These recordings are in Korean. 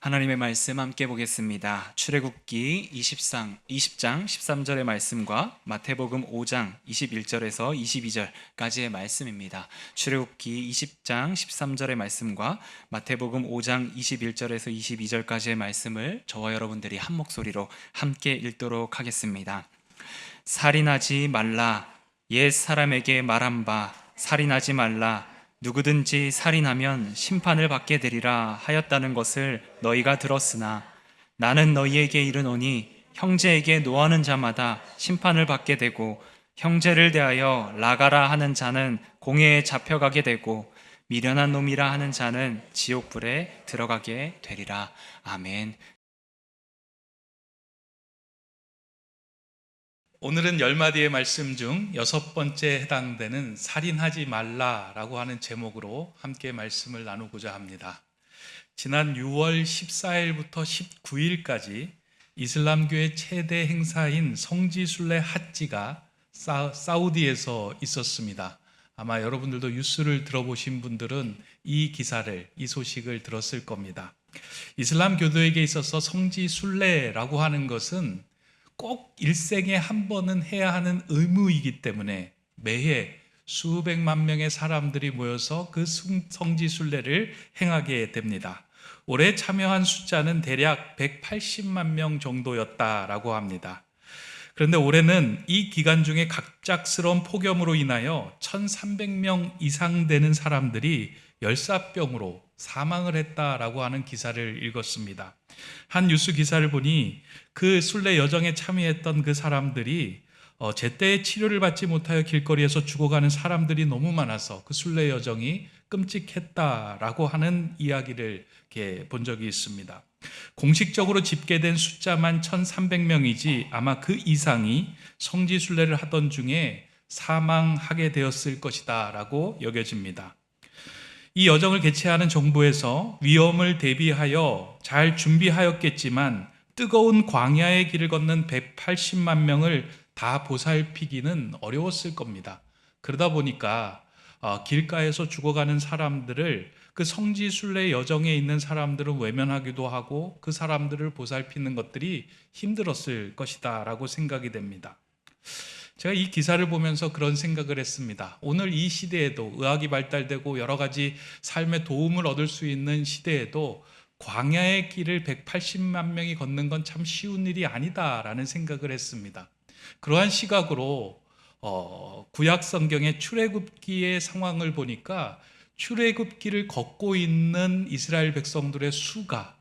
하나님의 말씀 함께 보겠습니다. 출애굽기 20장 13절의 말씀과 마태복음 5장 21절에서 22절까지의 말씀입니다. 출애굽기 20장 13절의 말씀과 마태복음 5장 21절에서 22절까지의 말씀을 저와 여러분들이 한 목소리로 함께 읽도록 하겠습니다. 살인하지 말라. 옛 사람에게 말한 바 살인하지 말라. 누구든지 살인하면 심판을 받게 되리라 하였다는 것을 너희가 들었으나 나는 너희에게 이르노니 형제에게 노하는 자마다 심판을 받게 되고 형제를 대하여 나가라 하는 자는 공회에 잡혀가게 되고 미련한 놈이라 하는 자는 지옥불에 들어가게 되리라. 아멘. 오늘은 10마디의 말씀 중 6번째 해당되는 살인하지 말라라고 하는 제목으로 함께 말씀을 나누고자 합니다. 지난 6월 14일부터 19일까지 이슬람교의 최대 행사인 성지순례 하지가 사우디에서 있었습니다. 아마 여러분들도 뉴스를 들어보신 분들은 이 소식을 들었을 겁니다. 이슬람 교도에게 있어서 성지순례라고 하는 것은 꼭 일생에 한 번은 해야 하는 의무이기 때문에 매해 수백만 명의 사람들이 모여서 그 성지순례를 행하게 됩니다. 올해 참여한 숫자는 대략 180만 명 정도였다라고 합니다. 그런데 올해는 이 기간 중에 갑작스러운 폭염으로 인하여 1,300명 이상 되는 사람들이 열사병으로 사망을 했다라고 하는 기사를 읽었습니다. 한 뉴스 기사를 보니 그 순례 여정에 참여했던 그 사람들이 제때 치료를 받지 못하여 길거리에서 죽어가는 사람들이 너무 많아서 그 순례 여정이 끔찍했다라고 하는 이야기를 이렇게 본 적이 있습니다. 공식적으로 집계된 숫자만 1,300명이지 아마 그 이상이 성지순례를 하던 중에 사망하게 되었을 것이다 라고 여겨집니다. 이 여정을 개최하는 정부에서 위험을 대비하여 잘 준비하였겠지만 뜨거운 광야의 길을 걷는 180만 명을 다 보살피기는 어려웠을 겁니다. 그러다 보니까 길가에서 죽어가는 사람들을 그 성지순례 여정에 있는 사람들은 외면하기도 하고 그 사람들을 보살피는 것들이 힘들었을 것이다 라고 생각이 됩니다. 제가 이 기사를 보면서 그런 생각을 했습니다. 오늘 이 시대에도 의학이 발달되고 여러 가지 삶의 도움을 얻을 수 있는 시대에도 광야의 길을 180만 명이 걷는 건 참 쉬운 일이 아니다라는 생각을 했습니다. 그러한 시각으로 구약 성경의 출애굽기의 상황을 보니까 출애굽기를 걷고 있는 이스라엘 백성들의 수가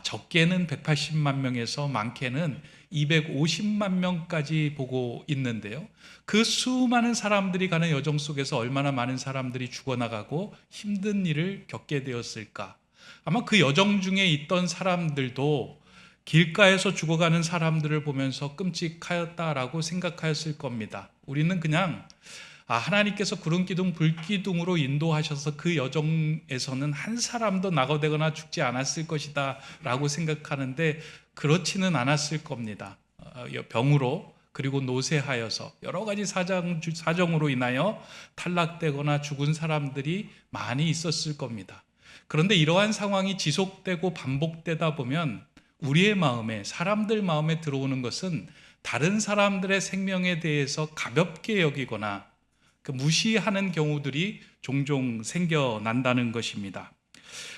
적게는 180만 명에서 많게는 250만 명까지 보고 있는데요. 그 수많은 사람들이 가는 여정 속에서 얼마나 많은 사람들이 죽어나가고 힘든 일을 겪게 되었을까. 아마 그 여정 중에 있던 사람들도 길가에서 죽어가는 사람들을 보면서 끔찍하였다라고 생각하였을 겁니다. 우리는 그냥 하나님께서 구름기둥 불기둥으로 인도하셔서 그 여정에서는 한 사람도 낙오되거나 죽지 않았을 것이다 라고 생각하는데 그렇지는 않았을 겁니다. 병으로 그리고 노쇠하여서 여러 가지 사정으로 인하여 탈락되거나 죽은 사람들이 많이 있었을 겁니다. 그런데 이러한 상황이 지속되고 반복되다 보면 우리의 마음에, 사람들 마음에 들어오는 것은 다른 사람들의 생명에 대해서 가볍게 여기거나 무시하는 경우들이 종종 생겨난다는 것입니다.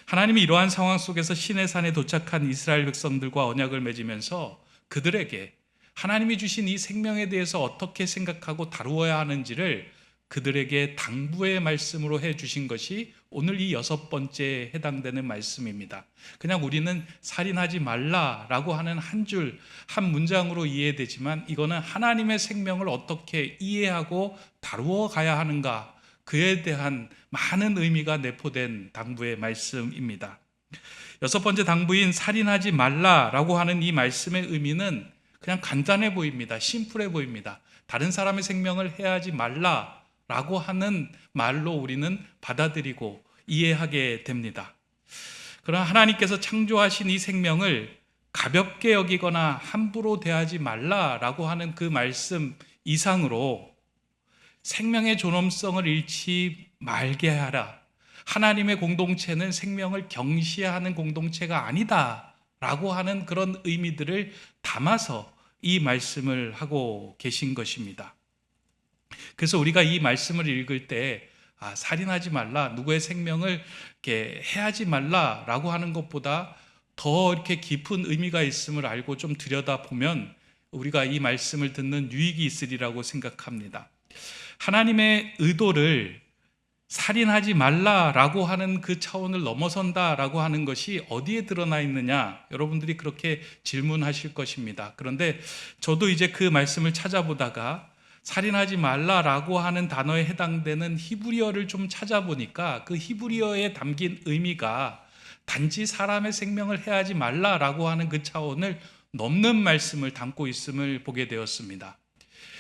하나님이 이러한 상황 속에서 시내산에 도착한 이스라엘 백성들과 언약을 맺으면서 그들에게 하나님이 주신 이 생명에 대해서 어떻게 생각하고 다루어야 하는지를 그들에게 당부의 말씀으로 해주신 것이 오늘 이 6번째에 해당되는 말씀입니다. 그냥 우리는 살인하지 말라라고 하는 한 문장으로 이해되지만 이거는 하나님의 생명을 어떻게 이해하고 다루어 가야 하는가, 그에 대한 많은 의미가 내포된 당부의 말씀입니다. 6번째 당부인 살인하지 말라라고 하는 이 말씀의 의미는 그냥 간단해 보입니다. 심플해 보입니다. 다른 사람의 생명을 해하지 말라라고 하는 말로 우리는 받아들이고 이해하게 됩니다. 그러나 하나님께서 창조하신 이 생명을 가볍게 여기거나 함부로 대하지 말라라고 하는 그 말씀 이상으로 생명의 존엄성을 잃지 말게 하라, 하나님의 공동체는 생명을 경시하는 공동체가 아니다라고 하는 그런 의미들을 담아서 이 말씀을 하고 계신 것입니다. 그래서 우리가 이 말씀을 읽을 때 살인하지 말라, 누구의 생명을 이렇게 해하지 말라라고 하는 것보다 더 이렇게 깊은 의미가 있음을 알고 좀 들여다보면 우리가 이 말씀을 듣는 유익이 있으리라고 생각합니다. 하나님의 의도를 살인하지 말라라고 하는 그 차원을 넘어선다라고 하는 것이 어디에 드러나 있느냐, 여러분들이 그렇게 질문하실 것입니다. 그런데 저도 이제 그 말씀을 찾아보다가 살인하지 말라라고 하는 단어에 해당되는 히브리어를 좀 찾아보니까 그 히브리어에 담긴 의미가 단지 사람의 생명을 해하지 말라라고 하는 그 차원을 넘는 말씀을 담고 있음을 보게 되었습니다.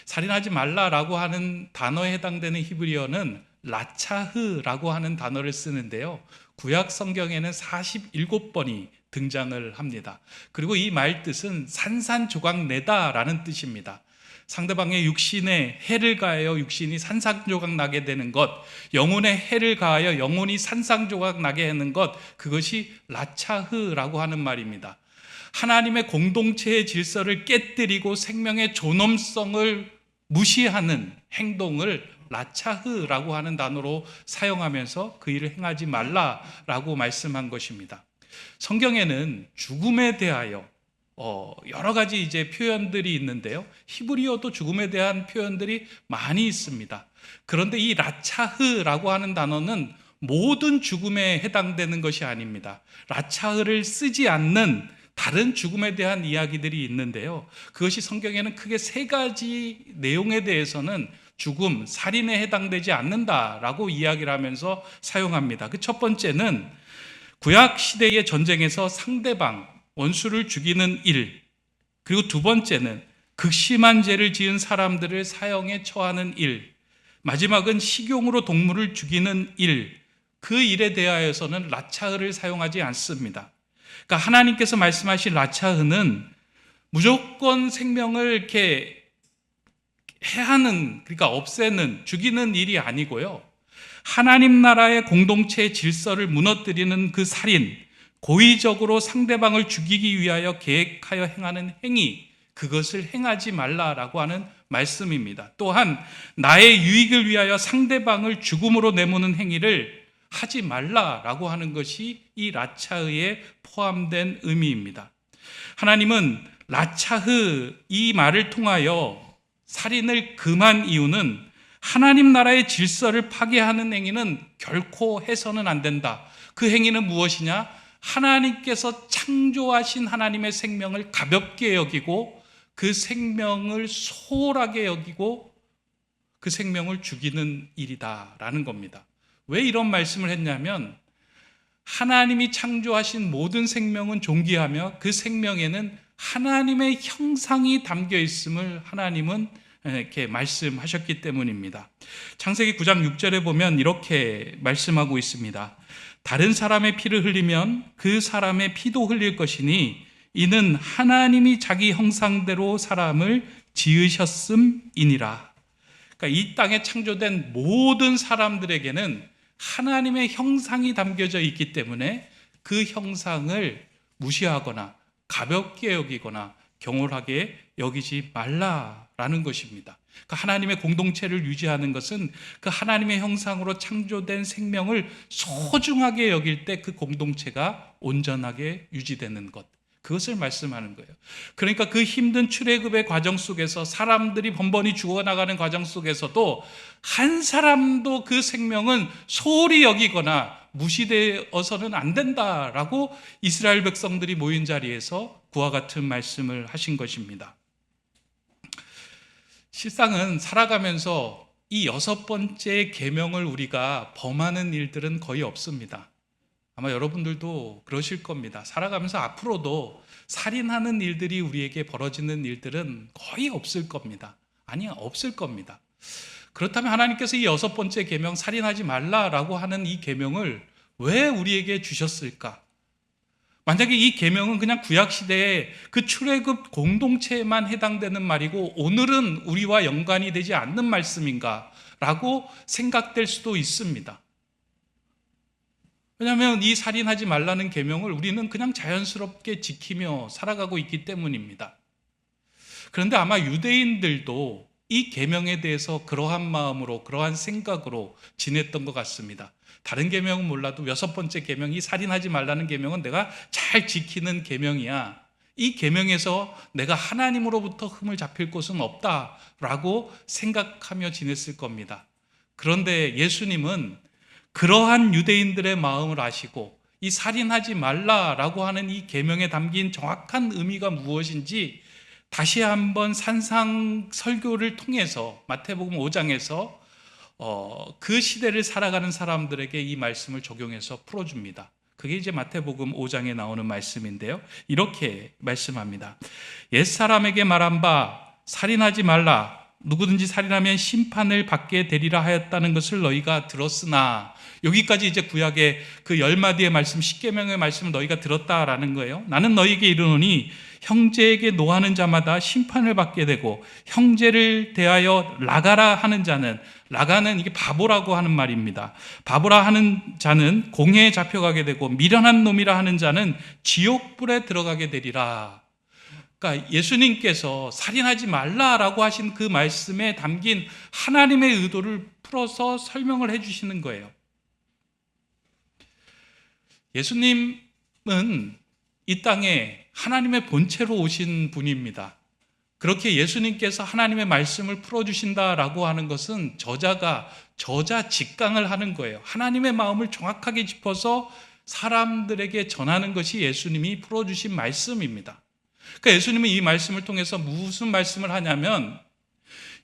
살인하지 말라라고 하는 단어에 해당되는 히브리어는 라차흐라고 하는 단어를 쓰는데요, 구약 성경에는 47번이 등장을 합니다. 그리고 이 말 뜻은 산산조각 내다라는 뜻입니다. 상대방의 육신에 해를 가하여 육신이 산산조각 나게 되는 것, 영혼에 해를 가하여 영혼이 산산조각 나게 하는 것, 그것이 라차흐라고 하는 말입니다. 하나님의 공동체의 질서를 깨뜨리고 생명의 존엄성을 무시하는 행동을 라차흐라고 하는 단어로 사용하면서 그 일을 행하지 말라라고 말씀한 것입니다. 성경에는 죽음에 대하여 여러 가지 이제 표현들이 있는데요, 히브리어도 죽음에 대한 표현들이 많이 있습니다. 그런데 이 라차흐라고 하는 단어는 모든 죽음에 해당되는 것이 아닙니다. 라차흐를 쓰지 않는 다른 죽음에 대한 이야기들이 있는데요, 그것이 성경에는 크게 세 가지 내용에 대해서는 죽음, 살인에 해당되지 않는다라고 이야기를 하면서 사용합니다. 그 첫 번째는 구약 시대의 전쟁에서 상대방, 원수를 죽이는 일, 그리고 두 번째는 극심한 죄를 지은 사람들을 사형에 처하는 일, 마지막은 식용으로 동물을 죽이는 일, 그 일에 대하여서는 라차흐를 사용하지 않습니다. 그러니까 하나님께서 말씀하신 라차흐는 무조건 생명을 이렇게 해하는, 그러니까 없애는, 죽이는 일이 아니고요, 하나님 나라의 공동체의 질서를 무너뜨리는 그 살인, 고의적으로 상대방을 죽이기 위하여 계획하여 행하는 행위, 그것을 행하지 말라라고 하는 말씀입니다. 또한 나의 유익을 위하여 상대방을 죽음으로 내모는 행위를 하지 말라라고 하는 것이 이 라차흐에 포함된 의미입니다. 하나님은 라차흐 이 말을 통하여 살인을 금한 이유는 하나님 나라의 질서를 파괴하는 행위는 결코 해서는 안 된다. 그 행위는 무엇이냐? 하나님께서 창조하신 하나님의 생명을 가볍게 여기고 그 생명을 소홀하게 여기고 그 생명을 죽이는 일이다라는 겁니다. 왜 이런 말씀을 했냐면, 하나님이 창조하신 모든 생명은 존귀하며 그 생명에는 하나님의 형상이 담겨 있음을 하나님은 이렇게 말씀하셨기 때문입니다. 창세기 9장 6절에 보면 이렇게 말씀하고 있습니다. 다른 사람의 피를 흘리면 그 사람의 피도 흘릴 것이니 이는 하나님이 자기 형상대로 사람을 지으셨음이니라. 그러니까 이 땅에 창조된 모든 사람들에게는 하나님의 형상이 담겨져 있기 때문에 그 형상을 무시하거나 가볍게 여기거나 경홀하게 여기지 말라라는 것입니다. 그 하나님의 공동체를 유지하는 것은 그 하나님의 형상으로 창조된 생명을 소중하게 여길 때 그 공동체가 온전하게 유지되는 것, 그것을 말씀하는 거예요. 그러니까 그 힘든 출애굽의 과정 속에서 사람들이 번번이 죽어나가는 과정 속에서도 한 사람도 그 생명은 소홀히 여기거나 무시되어서는 안 된다라고 이스라엘 백성들이 모인 자리에서 그와 같은 말씀을 하신 것입니다. 실상은 살아가면서 이 6번째 계명을 우리가 범하는 일들은 거의 없습니다. 아마 여러분들도 그러실 겁니다. 살아가면서 앞으로도 살인하는 일들이 우리에게 벌어지는 일들은 거의 없을 겁니다. 아니, 없을 겁니다. 그렇다면 하나님께서 이 6번째 계명, 살인하지 말라라고 하는 이 계명을 왜 우리에게 주셨을까? 만약에 이 계명은 그냥 구약시대의 그 출애굽 공동체에만 해당되는 말이고 오늘은 우리와 연관이 되지 않는 말씀인가? 라고 생각될 수도 있습니다. 왜냐하면 이 살인하지 말라는 계명을 우리는 그냥 자연스럽게 지키며 살아가고 있기 때문입니다. 그런데 아마 유대인들도 이 계명에 대해서 그러한 마음으로, 그러한 생각으로 지냈던 것 같습니다. 다른 계명은 몰라도 6번째 계명, 이 살인하지 말라는 계명은 내가 잘 지키는 계명이야. 이 계명에서 내가 하나님으로부터 흠을 잡힐 곳은 없다라고 생각하며 지냈을 겁니다. 그런데 예수님은 그러한 유대인들의 마음을 아시고 이 살인하지 말라라고 하는 이 계명에 담긴 정확한 의미가 무엇인지 다시 한번 산상 설교를 통해서 마태복음 5장에서 그 시대를 살아가는 사람들에게 이 말씀을 적용해서 풀어줍니다. 그게 이제 마태복음 5장에 나오는 말씀인데요. 이렇게 말씀합니다. 옛사람에게 말한 바 살인하지 말라. 누구든지 살인하면 심판을 받게 되리라 하였다는 것을 너희가 들었으나, 여기까지 이제 구약의 그 10마디의 말씀, 10계명의 말씀을 너희가 들었다라는 거예요. 나는 너희에게 이르노니 형제에게 노하는 자마다 심판을 받게 되고, 형제를 대하여 라가라 하는 자는, 라가는 이게 바보라고 하는 말입니다. 바보라 하는 자는 공회에 잡혀가게 되고, 미련한 놈이라 하는 자는 지옥불에 들어가게 되리라. 그러니까 예수님께서 살인하지 말라라고 하신 그 말씀에 담긴 하나님의 의도를 풀어서 설명을 해주시는 거예요. 예수님은 이 땅에 하나님의 본체로 오신 분입니다. 그렇게 예수님께서 하나님의 말씀을 풀어주신다라고 하는 것은 저자 직강을 하는 거예요. 하나님의 마음을 정확하게 짚어서 사람들에게 전하는 것이 예수님이 풀어주신 말씀입니다. 그러니까 예수님은 이 말씀을 통해서 무슨 말씀을 하냐면,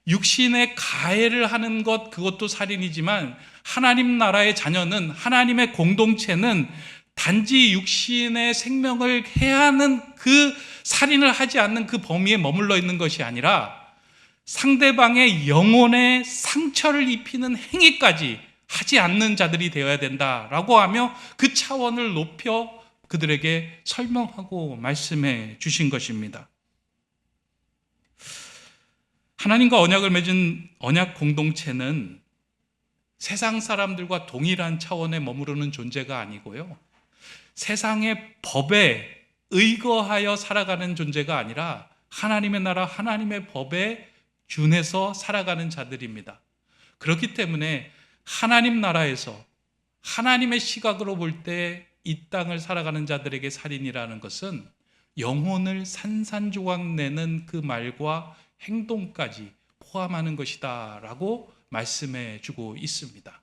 육신의 가해를 하는 것, 그것도 살인이지만 하나님 나라의 자녀는, 하나님의 공동체는 단지 육신의 생명을 해하는 그 살인을 하지 않는 그 범위에 머물러 있는 것이 아니라 상대방의 영혼에 상처를 입히는 행위까지 하지 않는 자들이 되어야 된다라고 하며 그 차원을 높여 그들에게 설명하고 말씀해 주신 것입니다. 하나님과 언약을 맺은 언약 공동체는 세상 사람들과 동일한 차원에 머무르는 존재가 아니고요, 세상의 법에 의거하여 살아가는 존재가 아니라 하나님의 나라, 하나님의 법에 준해서 살아가는 자들입니다. 그렇기 때문에 하나님 나라에서 하나님의 시각으로 볼 때 이 땅을 살아가는 자들에게 살인이라는 것은 영혼을 산산조각 내는 그 말과 행동까지 포함하는 것이다 라고 말씀해 주고 있습니다.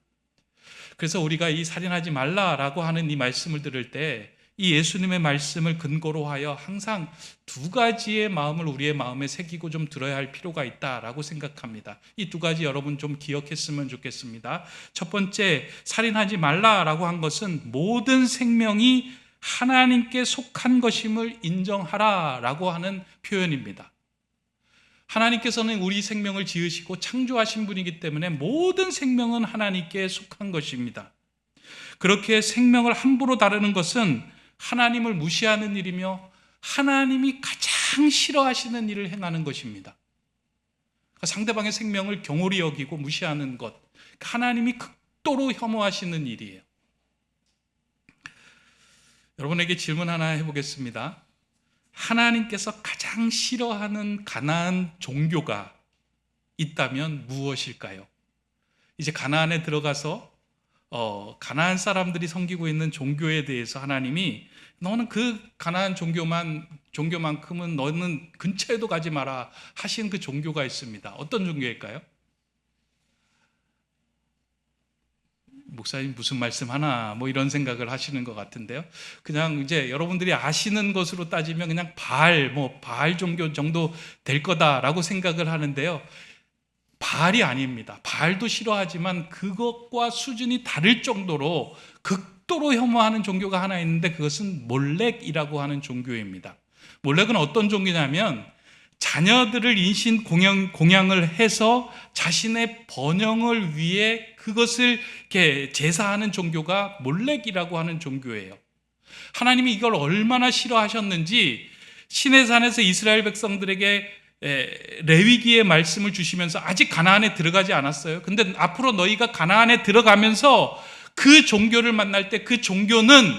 그래서 우리가 이 살인하지 말라라고 하는 이 말씀을 들을 때 이 예수님의 말씀을 근거로 하여 항상 두 가지의 마음을 우리의 마음에 새기고 좀 들어야 할 필요가 있다라고 생각합니다. 이 두 가지 여러분 좀 기억했으면 좋겠습니다. 첫 번째, 살인하지 말라라고 한 것은 모든 생명이 하나님께 속한 것임을 인정하라라고 하는 표현입니다. 하나님께서는 우리 생명을 지으시고 창조하신 분이기 때문에 모든 생명은 하나님께 속한 것입니다. 그렇게 생명을 함부로 다루는 것은 하나님을 무시하는 일이며 하나님이 가장 싫어하시는 일을 행하는 것입니다. 상대방의 생명을 경홀히 여기고 무시하는 것, 하나님이 극도로 혐오하시는 일이에요. 여러분에게 질문 하나 해보겠습니다. 하나님께서 가장 싫어하는 가나안 종교가 있다면 무엇일까요? 이제 가나안에 들어가서 가나안 사람들이 섬기고 있는 종교에 대해서 하나님이 너는 그 가나안 종교만큼은 너는 근처에도 가지 마라 하신 그 종교가 있습니다. 어떤 종교일까요? 목사님 무슨 말씀 하나 뭐 이런 생각을 하시는 것 같은데요. 그냥 이제 여러분들이 아시는 것으로 따지면 그냥 바알 종교 정도 될 거다라고 생각을 하는데요. 바알이 아닙니다. 바알도 싫어하지만 그것과 수준이 다를 정도로 극도로 혐오하는 종교가 하나 있는데 그것은 몰렉이라고 하는 종교입니다. 몰렉은 어떤 종교냐면 자녀들을 인신 공양을 해서 자신의 번영을 위해 그것을 이렇게 제사하는 종교가 몰렉이라고 하는 종교예요. 하나님이 이걸 얼마나 싫어하셨는지 시내산에서 이스라엘 백성들에게 레위기의 말씀을 주시면서 아직 가나안에 들어가지 않았어요. 근데 앞으로 너희가 가나안에 들어가면서 그 종교를 만날 때 그 종교는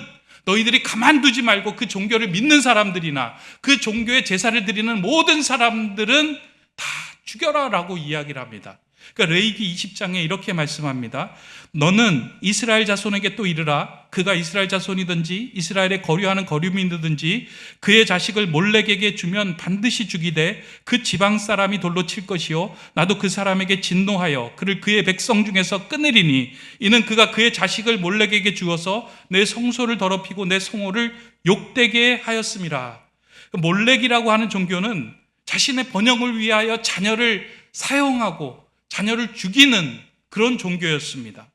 너희들이 가만두지 말고 그 종교를 믿는 사람들이나 그 종교에 제사를 드리는 모든 사람들은 다 죽여라 라고 이야기를 합니다. 그러니까 레위기 20장에 이렇게 말씀합니다. 너는 이스라엘 자손에게 또 이르라. 그가 이스라엘 자손이든지 이스라엘에 거류하는 거류민이든지 그의 자식을 몰렉에게 주면 반드시 죽이되 그 지방 사람이 돌로 칠 것이요 나도 그 사람에게 진노하여 그를 그의 백성 중에서 끊으리니 이는 그가 그의 자식을 몰렉에게 주어서 내 성소를 더럽히고 내 성호를 욕되게 하였음이라. 몰렉이라고 하는 종교는 자신의 번영을 위하여 자녀를 사용하고 자녀를 죽이는 그런 종교였습니다.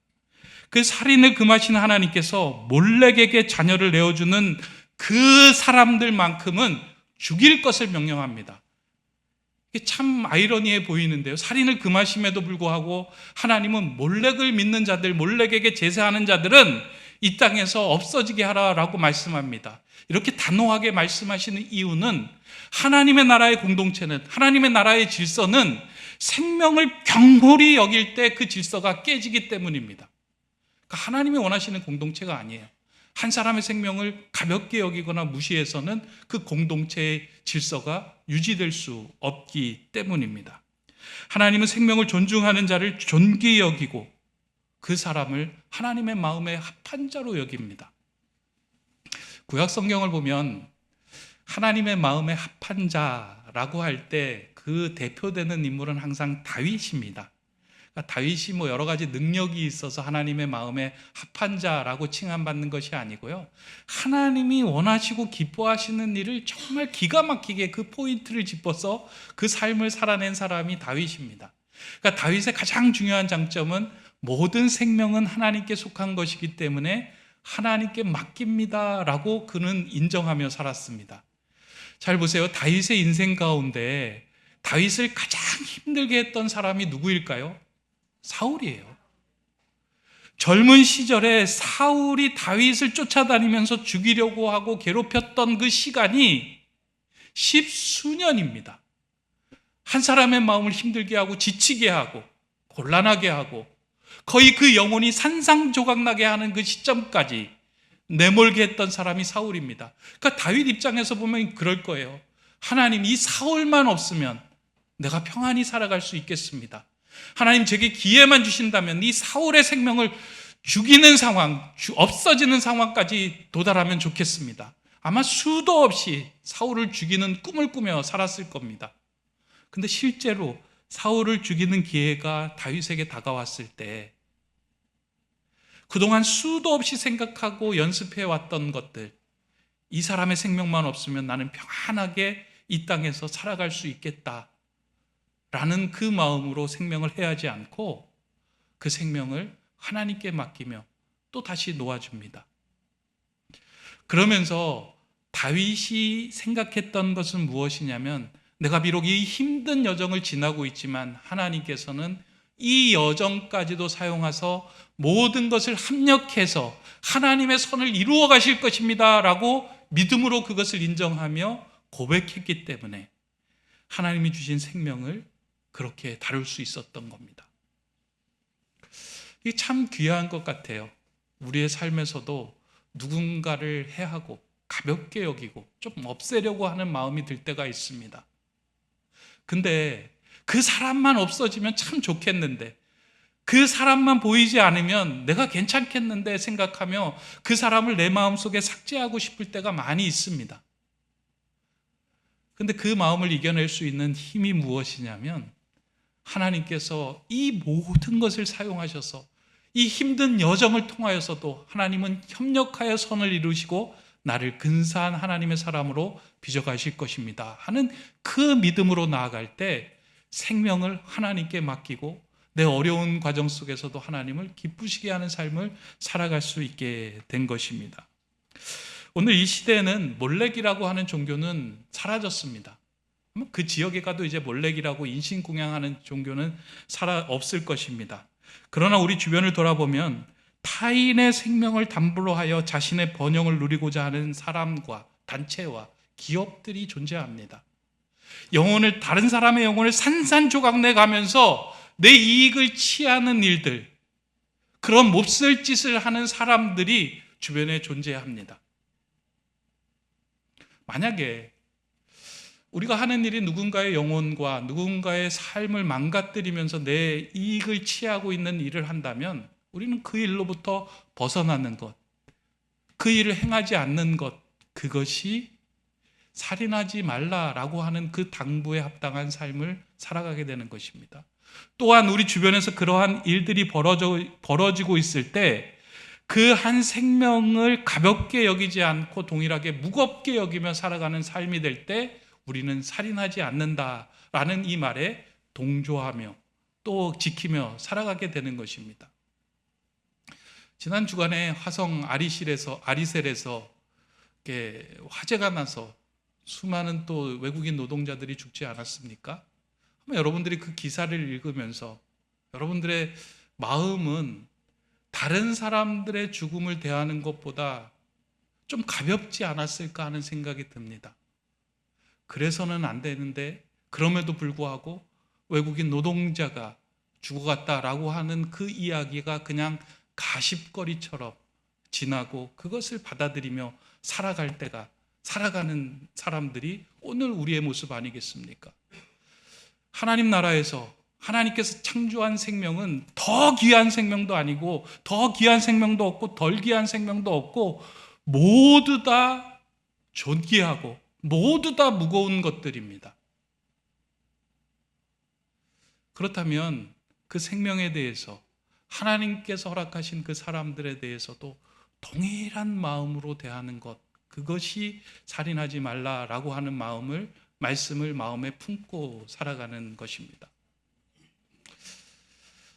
그 살인을 금하시는 하나님께서 몰렉에게 자녀를 내어주는 그 사람들만큼은 죽일 것을 명령합니다. 이게 참 아이러니해 보이는데요. 살인을 금하심에도 불구하고 하나님은 몰렉을 믿는 자들, 몰렉에게 제사하는 자들은 이 땅에서 없어지게 하라라고 말씀합니다. 이렇게 단호하게 말씀하시는 이유는 하나님의 나라의 공동체는, 하나님의 나라의 질서는 생명을 경홀히 여길 때 그 질서가 깨지기 때문입니다. 그러니까 하나님이 원하시는 공동체가 아니에요. 한 사람의 생명을 가볍게 여기거나 무시해서는 그 공동체의 질서가 유지될 수 없기 때문입니다. 하나님은 생명을 존중하는 자를 존귀히 여기고 그 사람을 하나님의 마음에 합한 자로 여깁니다. 구약 성경을 보면 하나님의 마음에 합한 자라고 할 때 그 대표되는 인물은 항상 다윗입니다. 그러니까 다윗이 여러 가지 능력이 있어서 하나님의 마음에 합한 자라고 칭함받는 것이 아니고요. 하나님이 원하시고 기뻐하시는 일을 정말 기가 막히게 그 포인트를 짚어서 그 삶을 살아낸 사람이 다윗입니다. 그러니까 다윗의 가장 중요한 장점은 모든 생명은 하나님께 속한 것이기 때문에 하나님께 맡깁니다라고 그는 인정하며 살았습니다. 잘 보세요. 다윗의 인생 가운데 다윗을 가장 힘들게 했던 사람이 누구일까요? 사울이에요. 젊은 시절에 사울이 다윗을 쫓아다니면서 죽이려고 하고 괴롭혔던 그 시간이 10수년입니다. 한 사람의 마음을 힘들게 하고 지치게 하고 곤란하게 하고 거의 그 영혼이 산산조각나게 하는 그 시점까지 내몰게 했던 사람이 사울입니다. 그러니까 다윗 입장에서 보면 그럴 거예요. 하나님, 이 사울만 없으면 내가 평안히 살아갈 수 있겠습니다. 하나님, 제게 기회만 주신다면 이 사울의 생명을 죽이는 상황, 없어지는 상황까지 도달하면 좋겠습니다. 아마 수도 없이 사울을 죽이는 꿈을 꾸며 살았을 겁니다. 근데 실제로 사울을 죽이는 기회가 다윗에게 다가왔을 때 그동안 수도 없이 생각하고 연습해 왔던 것들, 이 사람의 생명만 없으면 나는 평안하게 이 땅에서 살아갈 수 있겠다 라는 그 마음으로 생명을 해하지 않고 그 생명을 하나님께 맡기며 또 다시 놓아줍니다. 그러면서 다윗이 생각했던 것은 무엇이냐면, 내가 비록 이 힘든 여정을 지나고 있지만 하나님께서는 이 여정까지도 사용하셔서 모든 것을 합력해서 하나님의 선을 이루어 가실 것입니다 라고 믿음으로 그것을 인정하며 고백했기 때문에 하나님이 주신 생명을 그렇게 다룰 수 있었던 겁니다. 이게 참 귀한 것 같아요. 우리의 삶에서도 누군가를 해하고 가볍게 여기고 좀 없애려고 하는 마음이 들 때가 있습니다. 근데 그 사람만 없어지면 참 좋겠는데, 그 사람만 보이지 않으면 내가 괜찮겠는데 생각하며 그 사람을 내 마음속에 삭제하고 싶을 때가 많이 있습니다. 근데 그 마음을 이겨낼 수 있는 힘이 무엇이냐면, 하나님께서 이 모든 것을 사용하셔서 이 힘든 여정을 통하여서도 하나님은 협력하여 선을 이루시고 나를 근사한 하나님의 사람으로 빚어가실 것입니다 하는 그 믿음으로 나아갈 때 생명을 하나님께 맡기고 내 어려운 과정 속에서도 하나님을 기쁘시게 하는 삶을 살아갈 수 있게 된 것입니다. 오늘 이 시대에는 몰렉이라고 하는 종교는 사라졌습니다. 그 지역에 가도 이제 몰렉이라고 인신공양하는 종교는 없을 것입니다. 그러나 우리 주변을 돌아보면 타인의 생명을 담보로 하여 자신의 번영을 누리고자 하는 사람과 단체와 기업들이 존재합니다. 다른 사람의 영혼을 산산조각내 가면서 내 이익을 취하는 일들, 그런 몹쓸 짓을 하는 사람들이 주변에 존재합니다. 만약에 우리가 하는 일이 누군가의 영혼과 누군가의 삶을 망가뜨리면서 내 이익을 취하고 있는 일을 한다면 우리는 그 일로부터 벗어나는 것, 그 일을 행하지 않는 것, 그것이 살인하지 말라라고 하는 그 당부에 합당한 삶을 살아가게 되는 것입니다. 또한 우리 주변에서 그러한 일들이 벌어지고 있을 때 그 한 생명을 가볍게 여기지 않고 동일하게 무겁게 여기며 살아가는 삶이 될 때 우리는 살인하지 않는다라는 이 말에 동조하며 또 지키며 살아가게 되는 것입니다. 지난 주간에 화성 아리셀에서 화재가 나서 수많은 또 외국인 노동자들이 죽지 않았습니까? 여러분들이 그 기사를 읽으면서 여러분들의 마음은 다른 사람들의 죽음을 대하는 것보다 좀 가볍지 않았을까 하는 생각이 듭니다. 그래서는 안 되는데 그럼에도 불구하고 외국인 노동자가 죽어갔다라고 하는 그 이야기가 그냥 가십거리처럼 지나고 그것을 받아들이며 살아가는 사람들이 오늘 우리의 모습 아니겠습니까? 하나님 나라에서 하나님께서 창조한 생명은 더 귀한 생명도 아니고 더 귀한 생명도 없고 덜 귀한 생명도 없고 모두 다 존귀하고 모두 다 무거운 것들입니다. 그렇다면 그 생명에 대해서 하나님께서 허락하신 그 사람들에 대해서도 동일한 마음으로 대하는 것, 그것이 살인하지 말라라고 하는 말씀을 마음에 품고 살아가는 것입니다.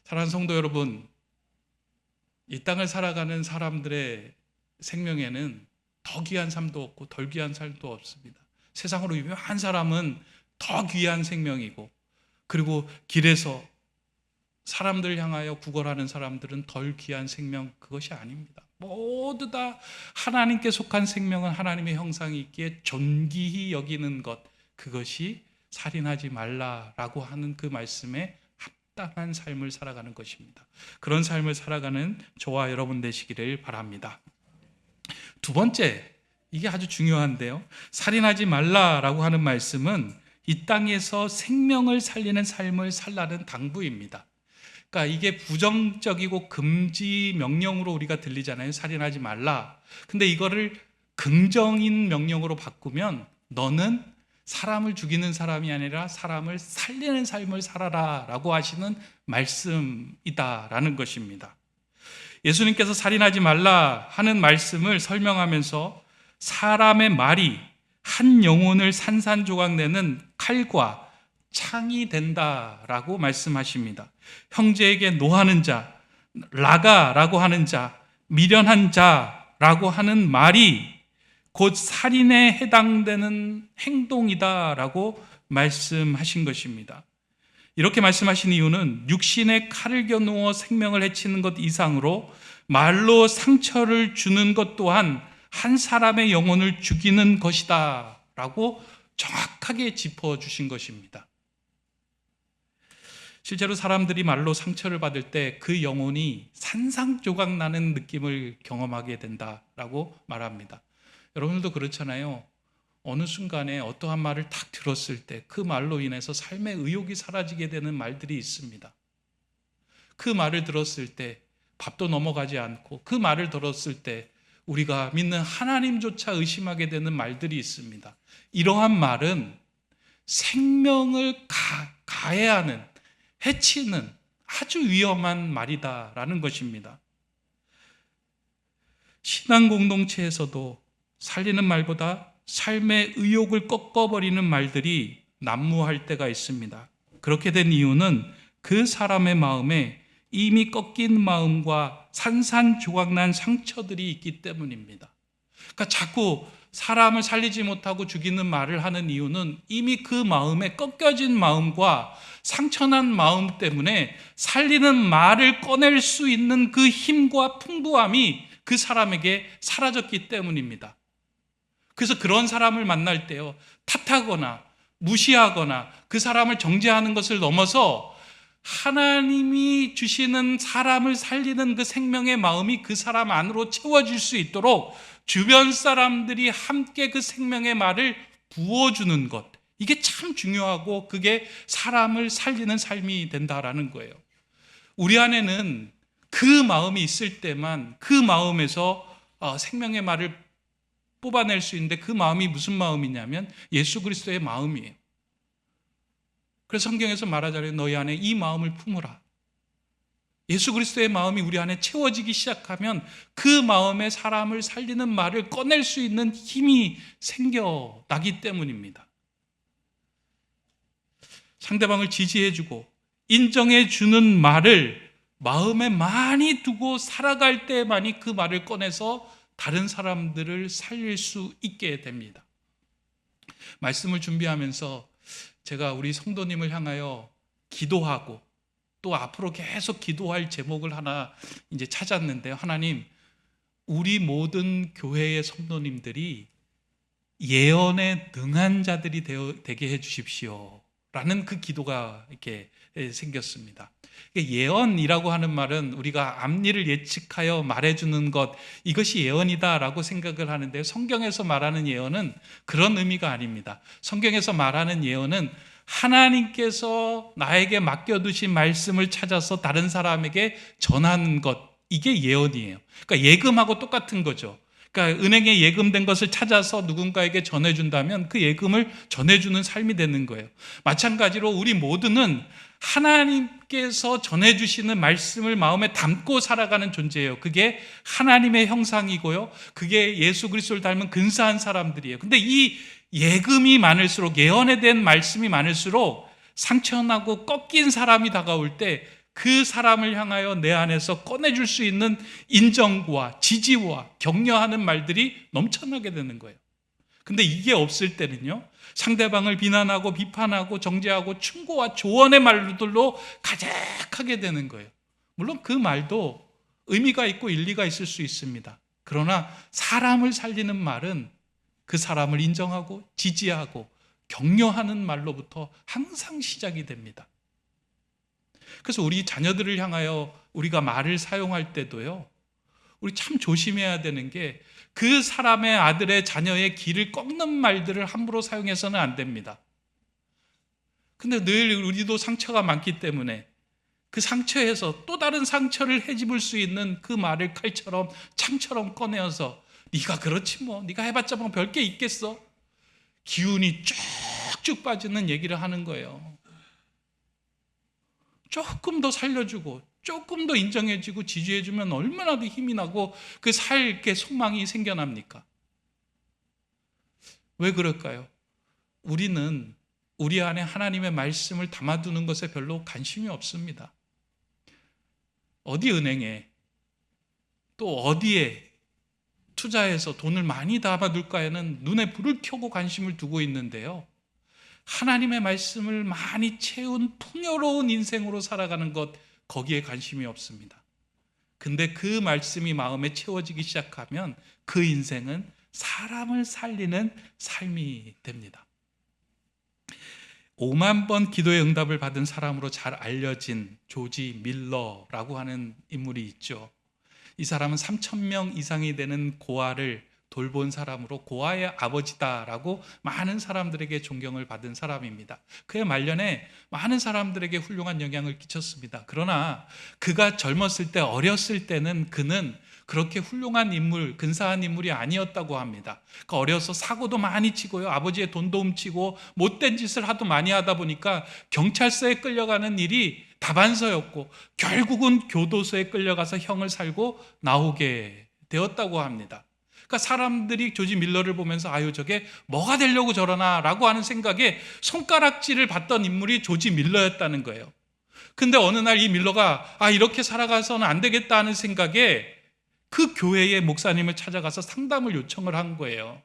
사랑하는 성도 여러분, 이 땅을 살아가는 사람들의 생명에는 더 귀한 삶도 없고 덜 귀한 삶도 없습니다. 세상으로 유명한 사람은 더 귀한 생명이고, 그리고 길에서 사람들 향하여 구걸하는 사람들은 덜 귀한 생명, 그것이 아닙니다. 모두 다 하나님께 속한 생명은 하나님의 형상이 있기에 존귀히 여기는 것, 그것이 살인하지 말라라고 하는 그 말씀에 합당한 삶을 살아가는 것입니다. 그런 삶을 살아가는 저와 여러분 되시기를 바랍니다. 두 번째, 이게 아주 중요한데요. 살인하지 말라라고 하는 말씀은 이 땅에서 생명을 살리는 삶을 살라는 당부입니다. 그러니까 이게 부정적이고 금지 명령으로 우리가 들리잖아요. 살인하지 말라. 근데 이거를 긍정인 명령으로 바꾸면 너는 사람을 죽이는 사람이 아니라 사람을 살리는 삶을 살아라 라고 하시는 말씀이다라는 것입니다. 예수님께서 살인하지 말라 하는 말씀을 설명하면서 사람의 말이 한 영혼을 산산조각 내는 칼과 창이 된다라고 말씀하십니다. 형제에게 노하는 자, 라가라고 하는 자, 미련한 자라고 하는 말이 곧 살인에 해당되는 행동이다라고 말씀하신 것입니다. 이렇게 말씀하신 이유는 육신의 칼을 겨누어 생명을 해치는 것 이상으로 말로 상처를 주는 것 또한 한 사람의 영혼을 죽이는 것이다 라고 정확하게 짚어주신 것입니다. 실제로 사람들이 말로 상처를 받을 때 그 영혼이 산산조각 나는 느낌을 경험하게 된다라고 말합니다. 여러분들도 그렇잖아요. 어느 순간에 어떠한 말을 딱 들었을 때 그 말로 인해서 삶의 의욕이 사라지게 되는 말들이 있습니다. 그 말을 들었을 때 밥도 넘어가지 않고, 그 말을 들었을 때 우리가 믿는 하나님조차 의심하게 되는 말들이 있습니다. 이러한 말은 생명을 가해하는, 해치는 아주 위험한 말이다라는 것입니다. 신앙 공동체에서도 살리는 말보다 삶의 의욕을 꺾어버리는 말들이 난무할 때가 있습니다. 그렇게 된 이유는 그 사람의 마음에 이미 꺾인 마음과 산산조각난 상처들이 있기 때문입니다. 그러니까 자꾸 사람을 살리지 못하고 죽이는 말을 하는 이유는 이미 그 마음에 꺾여진 마음과 상처난 마음 때문에 살리는 말을 꺼낼 수 있는 그 힘과 풍부함이 그 사람에게 사라졌기 때문입니다. 그래서 그런 사람을 만날 때요, 탓하거나 무시하거나 그 사람을 정죄하는 것을 넘어서 하나님이 주시는 사람을 살리는 그 생명의 마음이 그 사람 안으로 채워질 수 있도록 주변 사람들이 함께 그 생명의 말을 부어주는 것, 이게 참 중요하고 그게 사람을 살리는 삶이 된다라는 거예요. 우리 안에는 그 마음이 있을 때만 그 마음에서 생명의 말을 뽑아낼 수 있는데, 그 마음이 무슨 마음이냐면 예수 그리스도의 마음이에요. 그래서 성경에서 말하자면 너희 안에 이 마음을 품으라. 예수 그리스도의 마음이 우리 안에 채워지기 시작하면 그 마음에 사람을 살리는 말을 꺼낼 수 있는 힘이 생겨나기 때문입니다. 상대방을 지지해주고 인정해주는 말을 마음에 많이 두고 살아갈 때만이 그 말을 꺼내서 다른 사람들을 살릴 수 있게 됩니다. 말씀을 준비하면서 제가 우리 성도님을 향하여 기도하고 또 앞으로 계속 기도할 제목을 하나 이제 찾았는데요. 하나님, 우리 모든 교회의 성도님들이 예언에 능한 자들이 되게 해주십시오 라는 그 기도가 이렇게 생겼습니다. 예언이라고 하는 말은 우리가 앞일을 예측하여 말해주는 것, 이것이 예언이다라고 생각을 하는데, 성경에서 말하는 예언은 그런 의미가 아닙니다. 성경에서 말하는 예언은 하나님께서 나에게 맡겨두신 말씀을 찾아서 다른 사람에게 전하는 것, 이게 예언이에요. 그러니까 예금하고 똑같은 거죠. 그러니까 은행에 예금된 것을 찾아서 누군가에게 전해준다면 그 예금을 전해주는 삶이 되는 거예요. 마찬가지로 우리 모두는 하나님께서 전해주시는 말씀을 마음에 담고 살아가는 존재예요. 그게 하나님의 형상이고요, 그게 예수 그리스도를 닮은 근사한 사람들이에요. 근데 이 예금이 많을수록, 예언에 대한 말씀이 많을수록 상처나고 꺾인 사람이 다가올 때 그 사람을 향하여 내 안에서 꺼내줄 수 있는 인정과 지지와 격려하는 말들이 넘쳐나게 되는 거예요. 근데 이게 없을 때는요, 상대방을 비난하고 비판하고 정죄하고 충고와 조언의 말들로 가득하게 되는 거예요. 물론 그 말도 의미가 있고 일리가 있을 수 있습니다. 그러나 사람을 살리는 말은 그 사람을 인정하고 지지하고 격려하는 말로부터 항상 시작이 됩니다. 그래서 우리 자녀들을 향하여 우리가 말을 사용할 때도요, 우리 참 조심해야 되는 게, 그 사람의 아들의 자녀의 길을 꺾는 말들을 함부로 사용해서는 안 됩니다. 근데 늘 우리도 상처가 많기 때문에 그 상처에서 또 다른 상처를 헤집을 수 있는 그 말을 칼처럼 창처럼 꺼내어서 네가 그렇지 뭐, 네가 해봤자 뭐 별게 있겠어, 기운이 쭉쭉 빠지는 얘기를 하는 거예요. 조금 더 살려주고 조금 더 인정해주고 지지해주면 얼마나 더 힘이 나고 그 살 게 소망이 생겨납니까? 왜 그럴까요? 우리는 우리 안에 하나님의 말씀을 담아두는 것에 별로 관심이 없습니다. 어디 은행에 또 어디에 투자해서 돈을 많이 담아둘까에는 눈에 불을 켜고 관심을 두고 있는데요, 하나님의 말씀을 많이 채운 풍요로운 인생으로 살아가는 것, 거기에 관심이 없습니다. 근데 그 말씀이 마음에 채워지기 시작하면 그 인생은 사람을 살리는 삶이 됩니다. 5만 번 기도의 응답을 받은 사람으로 잘 알려진 조지 밀러라고 하는 인물이 있죠. 이 사람은 3,000명 이상이 되는 고아를 돌본 사람으로 고아의 아버지다라고 많은 사람들에게 존경을 받은 사람입니다. 그의 말년에 많은 사람들에게 훌륭한 영향을 끼쳤습니다. 그러나 그가 젊었을 때, 어렸을 때는 그는 그렇게 훌륭한 인물, 근사한 인물이 아니었다고 합니다. 그러니까 어려서 사고도 많이 치고요, 아버지의 돈도 훔치고 못된 짓을 하도 많이 하다 보니까 경찰서에 끌려가는 일이 다반사였고 결국은 교도소에 끌려가서 형을 살고 나오게 되었다고 합니다. 그러니까 사람들이 조지 밀러를 보면서 아유 저게 뭐가 되려고 저러나 라고 하는 생각에 손가락질을 받던 인물이 조지 밀러였다는 거예요. 근데 어느 날 이 밀러가 이렇게 살아가서는 안 되겠다 하는 생각에 그 교회의 목사님을 찾아가서 상담을 요청을 한 거예요.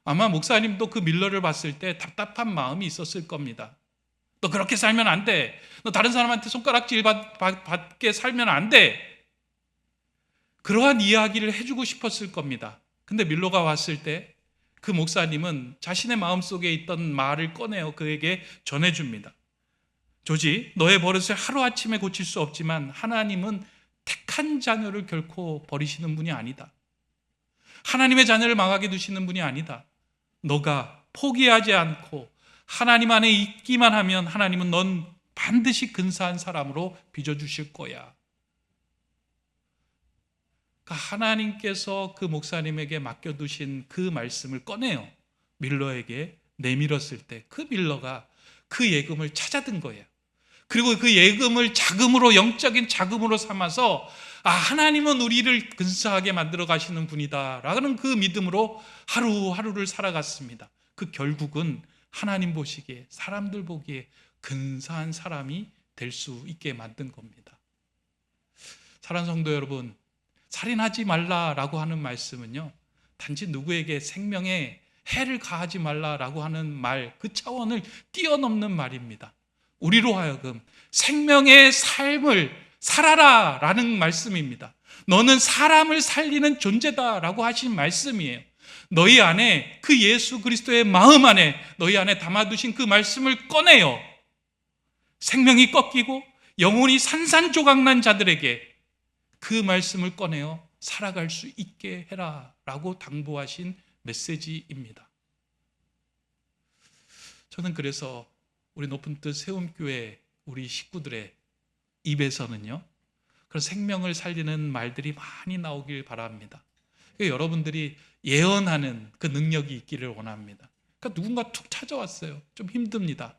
아마 목사님도 그 밀러를 봤을 때 답답한 마음이 있었을 겁니다. 너 그렇게 살면 안 돼. 너 다른 사람한테 손가락질 받게 살면 안 돼. 그러한 이야기를 해주고 싶었을 겁니다. 근데 밀러가 왔을 때 그 목사님은 자신의 마음속에 있던 말을 꺼내어 그에게 전해줍니다. 조지, 너의 버릇을 하루아침에 고칠 수 없지만 하나님은 택한 자녀를 결코 버리시는 분이 아니다. 하나님의 자녀를 망하게 두시는 분이 아니다. 너가 포기하지 않고 하나님 안에 있기만 하면 하나님은 넌 반드시 근사한 사람으로 빚어주실 거야. 그러니까 하나님께서 그 목사님에게 맡겨두신 그 말씀을 꺼내요. 밀러에게 내밀었을 때 그 밀러가 그 예금을 찾아든 거예요. 그리고 그 예금을 자금으로, 영적인 자금으로 삼아서 하나님은 우리를 근사하게 만들어 가시는 분이다 라는 그 믿음으로 하루하루를 살아갔습니다. 그 결국은 하나님 보시기에, 사람들 보기에 근사한 사람이 될 수 있게 만든 겁니다. 사랑하는 성도 여러분, 살인하지 말라라고 하는 말씀은요, 단지 누구에게 생명에 해를 가하지 말라라고 하는 말, 그 차원을 뛰어넘는 말입니다. 우리로 하여금 생명의 삶을 살아라 라는 말씀입니다. 너는 사람을 살리는 존재다라고 하신 말씀이에요. 너희 안에 그 예수 그리스도의 마음 안에, 너희 안에 담아두신 그 말씀을 꺼내요. 생명이 꺾이고 영혼이 산산조각난 자들에게 그 말씀을 꺼내어 살아갈 수 있게 해라 라고 당부하신 메시지입니다. 저는 그래서 우리 높은 뜻 세움교회 우리 식구들의 입에서는요, 그런 생명을 살리는 말들이 많이 나오길 바랍니다. 그러니까 여러분들이 예언하는 그 능력이 있기를 원합니다. 그러니까 누군가 툭 찾아왔어요. 좀 힘듭니다.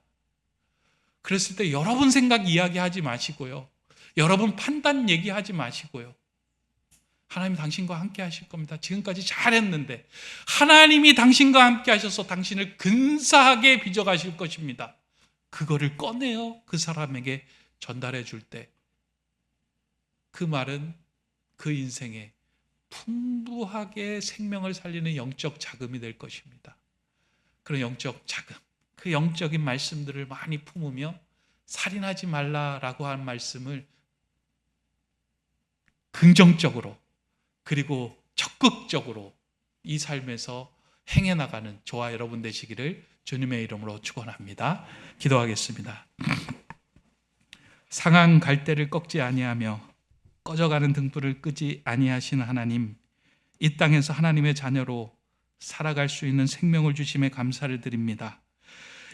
그랬을 때 여러분 생각 이야기하지 마시고요, 여러분 판단 얘기하지 마시고요, 하나님 당신과 함께 하실 겁니다. 지금까지 잘했는데 하나님이 당신과 함께 하셔서 당신을 근사하게 빚어가실 것입니다. 그거를 꺼내어 그 사람에게 전달해 줄 때 그 말은 그 인생에 풍부하게 생명을 살리는 영적 자금이 될 것입니다. 그런 영적 자금, 그 영적인 말씀들을 많이 품으며 살인하지 말라라고 한 말씀을 긍정적으로 그리고 적극적으로 이 삶에서 행해 나가는 저와 여러분 되시기를 주님의 이름으로 축원합니다. 기도하겠습니다. 상한 갈대를 꺾지 아니하며 꺼져가는 등불을 끄지 아니하신 하나님, 이 땅에서 하나님의 자녀로 살아갈 수 있는 생명을 주심에 감사를 드립니다.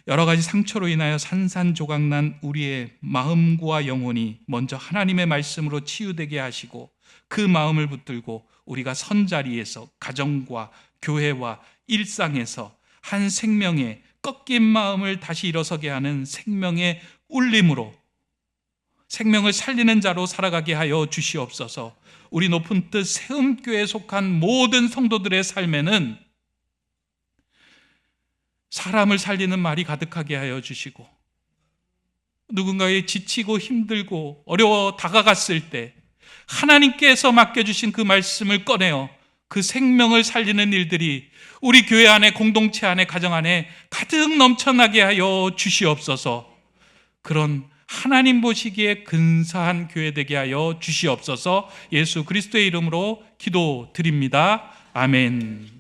여러 가지 상처로 인하여 산산조각난 우리의 마음과 영혼이 먼저 하나님의 말씀으로 치유되게 하시고, 그 마음을 붙들고 우리가 선자리에서 가정과 교회와 일상에서 한 생명의 꺾인 마음을 다시 일어서게 하는 생명의 울림으로 생명을 살리는 자로 살아가게 하여 주시옵소서. 우리 높은 뜻 세움교회에 속한 모든 성도들의 삶에는 사람을 살리는 말이 가득하게 하여 주시고, 누군가에 지치고 힘들고 어려워 다가갔을 때 하나님께서 맡겨주신 그 말씀을 꺼내어 그 생명을 살리는 일들이 우리 교회 안에, 공동체 안에, 가정 안에 가득 넘쳐나게 하여 주시옵소서. 그런 하나님 보시기에 근사한 교회 되게 하여 주시옵소서. 예수 그리스도의 이름으로 기도드립니다. 아멘.